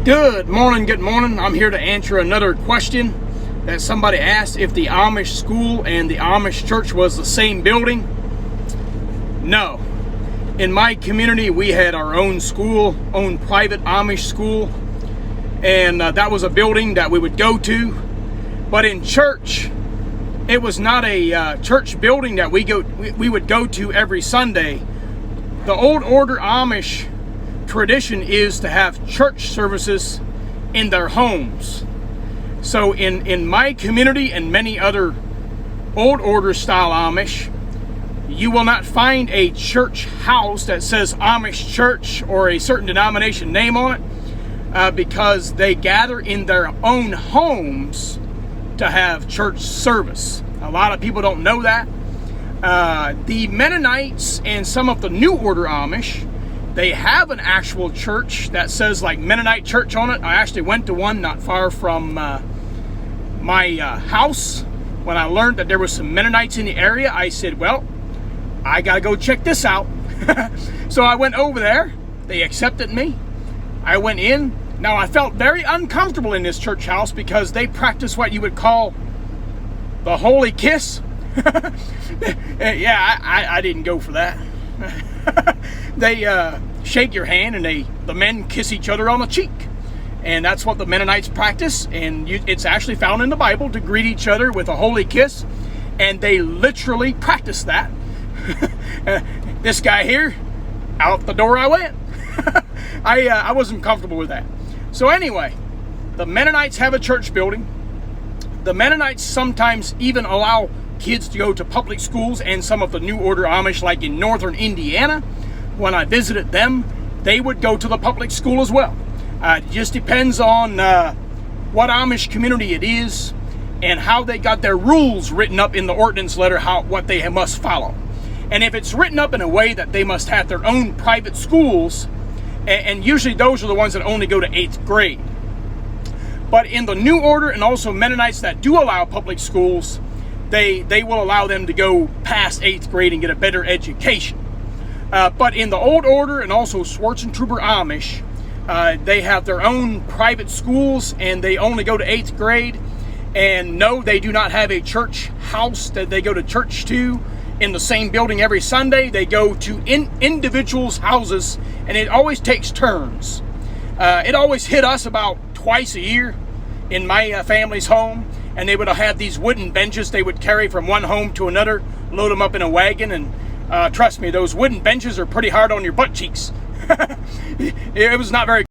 Good morning. I'm here to answer another question that somebody asked, if the Amish school and the Amish church was the same building. No. In my community, we had our own school, own private Amish school, and that was a building that we would go to. But in church, it was not a church building that we would go to every Sunday. The old order Amish tradition is to have church services in their homes. So in my community and many other old order style Amish, you will not find a church house that says Amish church or a certain denomination name on it, because they gather in their own homes to have church service. A lot of people don't know that. The Mennonites and some of the New Order Amish, they have an actual church that says like Mennonite church on it. I actually went to one not far from my house. When I learned that there was some Mennonites in the area, I said, well, I gotta go check this out. So I went over there. They accepted me. I went in. Now I felt very uncomfortable in this church house because they practice what you would call the holy kiss. Yeah, I didn't go for that. They shake your hand and the men kiss each other on the cheek, and that's what the Mennonites practice. And it's actually found in the Bible to greet each other with a holy kiss, and they literally practice that. This guy here, out the door I went. I wasn't comfortable with that. So anyway, the Mennonites have a church building. The Mennonites sometimes even allow kids to go to public schools, and some of the New Order Amish, like in northern Indiana, when I visited them, they would go to the public school as well. It just depends on what Amish community it is and how they got their rules written up in the ordinance letter, what they must follow. And if it's written up in a way that they must have their own private schools, and usually those are the ones that only go to 8th grade. But in the New Order and also Mennonites that do allow public schools, they will allow them to go past 8th grade and get a better education. But in the Old Order and also Schwarzentuber Amish, they have their own private schools and they only go to 8th grade. And no, they do not have a church house that they go to church to in the same building every Sunday. They go to individuals' houses, and it always takes turns. It always hit us about twice a year in my family's home, and they would have these wooden benches they would carry from one home to another, load them up in a wagon, and trust me, those wooden benches are pretty hard on your butt cheeks. It was not very